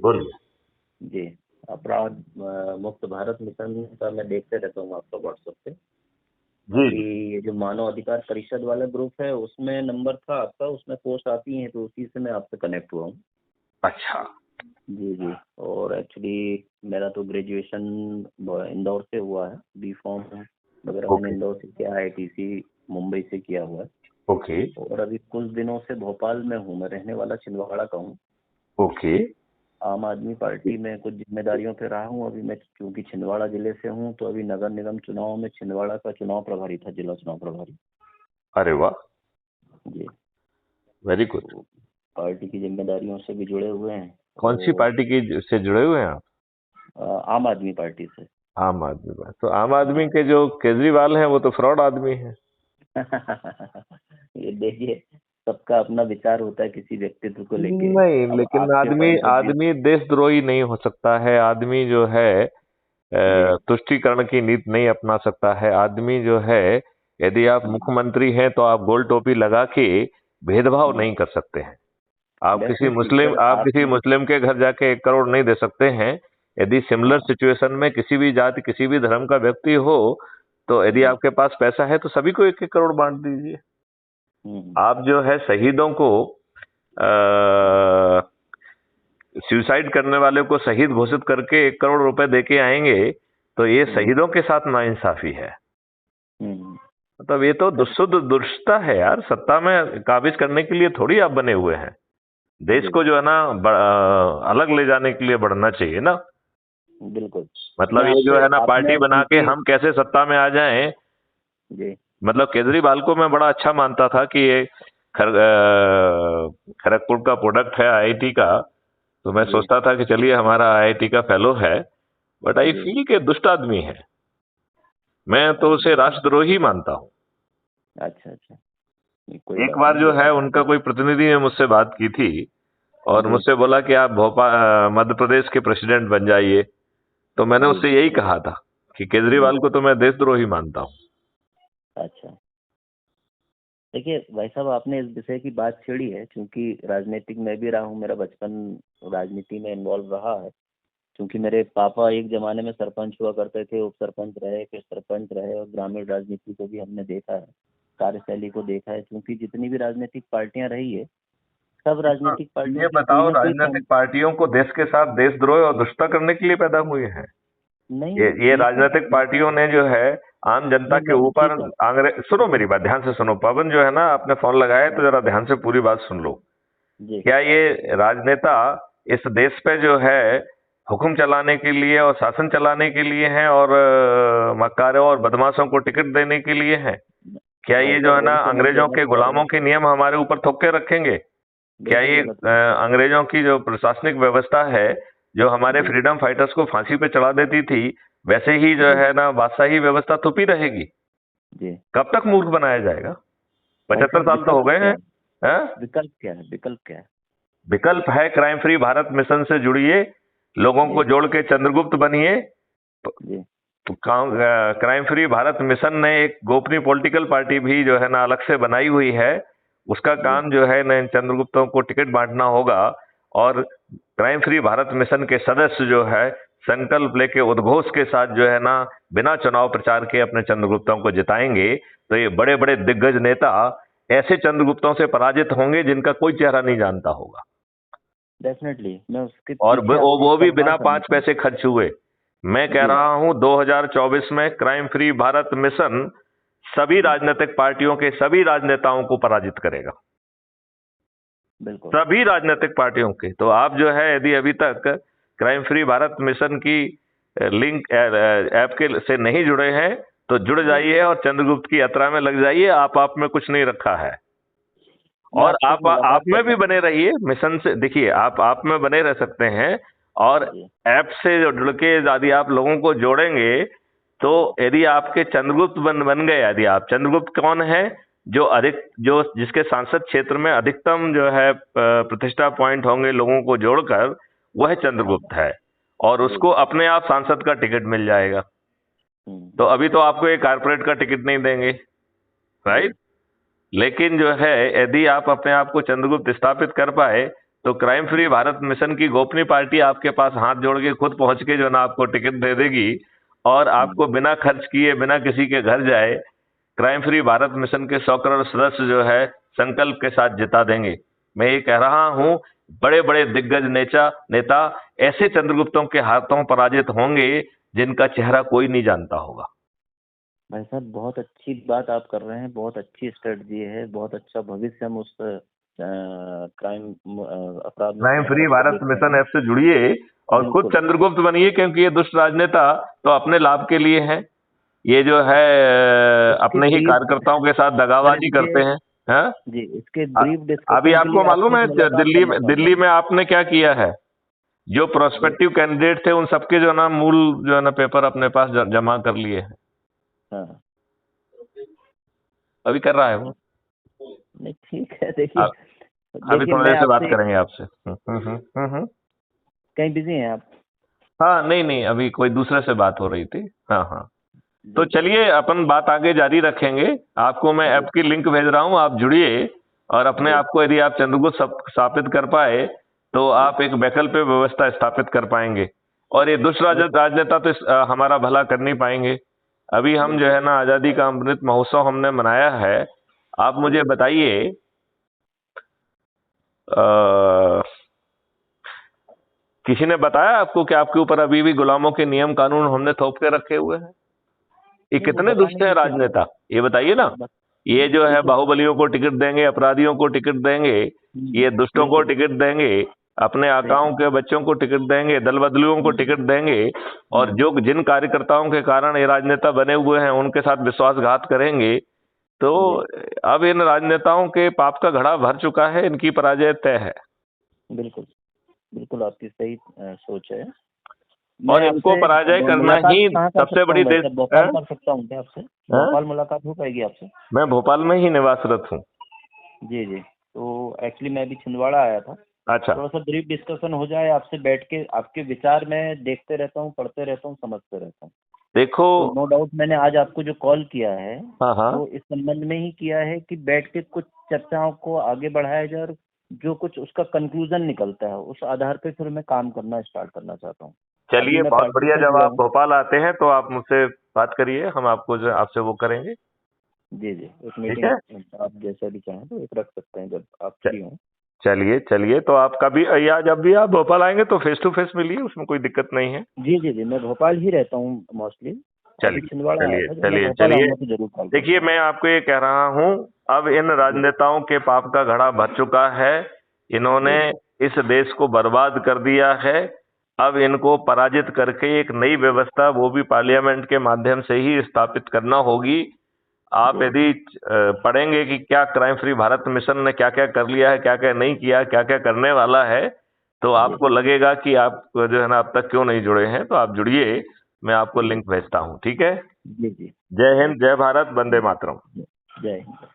बोलिए। जी, अपराध मुक्त भारत मिशन का मैं देखते रहता हूँ आपका व्हाट्सएप पे। जी अभी ये जो मानव अधिकार परिषद वाला ग्रुप है उसमें नंबर था आपका, उसमें पोस्ट आती हैं तो उसी से मैं आपसे कनेक्ट हुआ हूँ। अच्छा। जी जी। और एक्चुअली मेरा तो ग्रेजुएशन इंदौर से हुआ है, बी फॉर्म वगैरह मैंने ओके इंदौर से किया, IITC मुंबई से किया हुआ है। ओके और अभी कुछ दिनों से भोपाल में हूँ, मैं रहने वाला छिंदवाड़ा का हूँ। ओके। आम आदमी पार्टी में कुछ जिम्मेदारियों पे रहा हूँ। अभी मैं क्योंकि छिंदवाड़ा जिले से हूँ तो अभी नगर निगम चुनाव में छिंदवाड़ा का चुनाव प्रभारी था, जिला चुनाव प्रभारी। अरे वाह, जी। Very good. तो पार्टी की जिम्मेदारियों से भी जुड़े हुए हैं। कौन सी तो पार्टी की से जुड़े हुए हैं आप? आम आदमी पार्टी से। आम आदमी पार्टी। तो आम आदमी के जो केजरीवाल हैं वो तो फ्रॉड आदमी है। ये देखिए, सबका अपना विचार होता है किसी व्यक्तित्व को लेके। नहीं, अब लेकिन आपके आदमी पॉइंट ऑफ व्यू। आदमी देशद्रोही नहीं हो सकता है। आदमी जो है जी तुष्टीकरण की नीति नहीं अपना सकता है। आदमी जो है, यदि आप मुख्यमंत्री हैं तो आप गोल टोपी लगा के भेदभाव नहीं कर सकते हैं। Definitely sir. आप किसी आपने मुस्लिम के घर जाके 1 करोड़ नहीं दे सकते हैं। यदि सिमिलर हाँ सिचुएशन में किसी भी जाति किसी भी धर्म का व्यक्ति हो, तो यदि जी आपके पास पैसा है तो सभी को 1-1 करोड़ बांट दीजिए। हम्म आप जो है शहीदों को सुसाइड करने वाले को शहीद घोषित करके 1 करोड़ रुपए देके आएंगे, तो ये जी शहीदों के साथ नाइंसाफी है। हम्म मतलब ये तो सर। शुद्ध दुष्टता है यार। सत्ता में काबिज करने के लिए थोड़ी आप बने हुए हैं। देश जी को जो है ना अलग ले जाने के लिए बढ़ना चाहिए ना। बिल्कुल। मैं मतलब ये जो आपसे है ना पार्टी आपने बना के क्योंकि हम कैसे सत्ता में आ जाएं। जी मतलब केजरीवाल को मैं बड़ा अच्छा मानता था कि ये खड़गपुर का प्रोडक्ट है IIT का। तो मैं जी सोचता था कि चलिए हमारा IIT का फेलो है। बट आई जी फील के दुष्ट आदमी है। मैं तो उसे राष्ट्रद्रोही मानता हूँ। अच्छा अच्छा। नहीं, कोई एक बात बार नहीं जो जैसा है उनका आपने। कोई प्रतिनिधि ने मुझसे बात की थी और जी मुझसे बोला कि आप भोपाल मध्य प्रदेश के प्रेसिडेंट बन जाइए। तो मैंने जी उससे यही कहा था कि जी केजरीवाल को तो मैं देशद्रोही मानता हूँ। अच्छा। देखिए भाई साहब, आपने इस विषय की बात छेड़ी है क्योंकि राजनीतिक में भी रहा हूँ, मेरा बचपन राजनीति में इन्वॉल्व रहा है। क्योंकि मेरे पापा एक जमाने में सरपंच हुआ करते थे, उप सरपंच रहे, फिर सरपंच रहे, और ग्रामीण राजनीति को भी हमने देखा है, कार्यशैली को देखा है। क्योंकि जितनी भी राजनीतिक पार्टियां रही है, सब तो राजनीतिक पार्टियों ये की कोई बताओ, ना कोई राजनीतिक पार्टियों को देश के साथ देशद्रोह और दुष्टता करने के लिए पैदा हुए हैं? नहीं ये बिल्कुल। राजनीतिक पार्टियों ने जो है आम जनता नहीं के मैं उसी ऊपर का। अंग्रेज। सुनो मेरी बात ध्यान से सुनो पवन, जो है ना आपने फोन लगाया है, तो जरा ध्यान से पूरी बात सुन लो। जी क्या ये राजनेता इस देश पे जो है हुक्म चलाने के लिए और शासन चलाने के लिए हैं और मक्कारों और बदमाशों को टिकट देने के लिए हैं? क्या भाई ये जो साहब, है ना वही तो मैं अंग्रेजों कहना के चाह रहा गुलामों हूँ। के नियम हमारे ऊपर थोप के रखेंगे? क्या बिल्कुल ये गलत बात। अंग्रेजों की जो प्रशासनिक व्यवस्था है, जो हमारे जी फ्रीडम फाइटर्स को फांसी पे चढ़ा देती थी, वैसे ही जो जी है ना बादशाही व्यवस्था थोपी रहेगी? जी कब तक मूर्ख बनाया जाएगा? भाई 75 साहब, साल तो हो विकल्प गए क्या हैं। है? हैं? विकल्प क्या है? विकल्प क्या है? विकल्प है क्राइम फ्री भारत मिशन से जुड़िए, लोगों को जी जोड़ के चंद्रगुप्त बनिए। जी क्राइम फ्री भारत मिशन ने एक गोपनीय पॉलिटिकल पार्टी भी जो है ना अलग से बनाई हुई है। उसका जी काम जो है ना इन चंद्रगुप्तों को टिकट बांटना होगा। और क्राइम फ्री भारत मिशन के सदस्य जो है संकल्प लेके उद्घोष के साथ जो है ना बिना चुनाव प्रचार के अपने चंद्रगुप्तों को जिताएंगे, तो ये बड़े बड़े दिग्गज नेता ऐसे चंद्रगुप्तों से पराजित होंगे जिनका कोई चेहरा नहीं जानता होगा। डेफिनेटली मैं उसके और पीछे आपसे एक वो भी सवाल बिना करना 5 पैसे चाहूंगा। खर्च हुए। मैं कह जी रहा हूं 2024 में क्राइम फ्री भारत मिशन सभी जी राजनीतिक पार्टियों के सभी राजनेताओं को पराजित करेगा। बिल्कुल। सभी राजनीतिक पार्टियों के। तो आप जो है यदि अभी तक क्राइम फ्री भारत मिशन की लिंक ऐप के से नहीं जुड़े हैं, तो जुड़ जी जाइए और चंद्रगुप्त की यात्रा में लग जाइए। आप में कुछ नहीं रखा है। मैं और आपसे एक आप मुलाकात में भी करना बने चाहूंगा। रहिए मिशन से। देखिए आप में बने रह सकते हैं। और जी ऐप से जुड़ के यदि आप लोगों को जोड़ेंगे, तो यदि आपके चंद्रगुप्त बन गए। यदि आप चंद्रगुप्त कौन है? जो जिसके सांसद क्षेत्र में अधिकतम जो है प्रतिष्ठा पॉइंट होंगे लोगों को जोड़कर, वह अच्छा। चंद्रगुप्त है। और जी उसको अपने आप सांसद का टिकट मिल जाएगा। तो हम्म। अभी तो आपको एक कारपोरेट का टिकट नहीं देंगे, जी राइट? लेकिन जो है यदि आप अपने आप को चंद्रगुप्त स्थापित कर पाए, तो क्राइम फ्री भारत मिशन की गोपनीय पार्टी आपके पास हाथ जोड़ के खुद पहुंच के जो है ना आपको टिकट दे देगी और आपको बिना खर्च किए, बिना किसी के घर जाए क्राइम फ्री भारत मिशन के 100 करोड़ सदस्य जो है संकल्प के साथ जिता देंगे। मैं ये कह रहा हूं, बड़े बड़े दिग्गज नेता ऐसे चंद्रगुप्तों के हाथों पराजित होंगे जिनका चेहरा कोई नहीं जानता होगा। भाई साहब बहुत अच्छी बात आप कर रहे हैं, बहुत अच्छी स्ट्रेटजी है, बहुत अच्छा भविष्य हम उस क्राइम अपराध crime free Bharat mission app से जुड़िए और खुद चंद्रगुप्त बनिए, क्योंकि ये दुष्ट राजनेता तो अपने लाभ के लिए हैं। ये जो है अपने ही कार्यकर्ताओं के साथ दगाबाजी करते हैं। हाँ जी, इसके ब्रीफ डिस्कशन अभी आपको मालूम है दिल्ली में आपने क्या किया है? जो प्रोस्पेक्टिव कैंडिडेट थे उन सबके जो ना मूल जो है ना पेपर अपने पास जमा कर लिए हैं। हाँ। अभी कर रहा है वो। नहीं ठीक है, देखिए अभी थोड़ी देर से बात करेंगे आपसे। कहीं बिजी हैं आप? हाँ नहीं अभी कोई दूसरे से बात हो रही थी। हाँ तो चलिए अपन बात आगे जारी रखेंगे। आपको मैं ऐप की लिंक भेज रहा हूँ, आप जुड़िए और अपने आप को यदि आप चंद्रगुप्त स्थापित कर पाए तो आप एक वैकल्पिक व्यवस्था स्थापित कर पाएंगे और ये दुष्ट राजनेता तो हमारा भला कर नहीं पाएंगे। अभी हम जो है ना आजादी का अमृत महोत्सव हमने मनाया है। आप मुझे बताइए किसी ने बताया आपको कि आपके ऊपर अभी भी गुलामों के नियम कानून हमने थोप के रखे हुए हैं? ये कितने दुष्ट है राजनेता, ये बताइए ना। ये जो है बाहुबलियों को टिकट देंगे, अपराधियों को टिकट देंगे, ये दुष्टों को टिकट देंगे, अपने आकाओं के बच्चों को टिकट देंगे, दल बदलुओं को टिकट देंगे और जो जिन कार्यकर्ताओं के कारण ये राजनेता बने हुए हैं उनके साथ विश्वासघात करेंगे। तो अब इन राजनेताओं के पाप का घड़ा भर चुका है, इनकी पराजय तय है। बिल्कुल आपकी सही सोच है और इनको पराजय करना ही सबसे बड़ी देश। भोपाल कर सकता हूँ क्या आपसे? भोपाल मुलाकात हो पाएगी आपसे? मैं भोपाल में ही निवासरत हूँ। जी तो एक्चुअली मैं अभी छिंदवाड़ा आया था। अच्छा, थोड़ा सा ब्रीफ डिस्कशन हो जाए आपसे बैठ के। आपके विचार मैं देखते रहता हूँ, पढ़ते रहता हूँ, समझते रहता हूँ। देखो तो नो डाउट मैंने आज आपको जो कॉल किया है तो इस संबंध में ही किया है कि बैठ के कुछ चर्चाओं को आगे बढ़ाया जाए और जो कुछ उसका कंक्लूजन निकलता है उस आधार पे फिर मैं काम करना स्टार्ट करना चाहता हूँ। चलिए बहुत बढ़िया। जब आप भोपाल आते हैं तो आप मुझसे बात करिए, हम आपको जो आपसे वो करेंगे। जी एक मीटिंग आप जैसा भी चाहें तो एक रख सकते हैं जब आप फ्री हों। चलिए तो आप कभी या जब भी आप भोपाल आएंगे तो फेस टू फेस मिलिए, उसमें कोई दिक्कत नहीं है। जी मैं भोपाल ही रहता हूँ मोस्टली। चलिए देखिए मैं आपको ये कह रहा हूँ, अब इन राजनेताओं के पाप का घड़ा भर चुका है। इन्होंने इस देश को बर्बाद कर दिया है। अब इनको पराजित करके एक नई व्यवस्था वो भी पार्लियामेंट के माध्यम से ही स्थापित करना होगी। आप यदि पढ़ेंगे कि क्या क्राइम फ्री भारत मिशन ने क्या क्या कर लिया है, क्या क्या नहीं किया, क्या क्या करने वाला है, तो आपको लगेगा कि आप जो है ना अब तक क्यों नहीं जुड़े हैं। तो आप जुड़िए, मैं आपको लिंक भेजता हूँ। ठीक है? जी जय हिंद, जय भारत, वंदे मातरम। जय हिंद।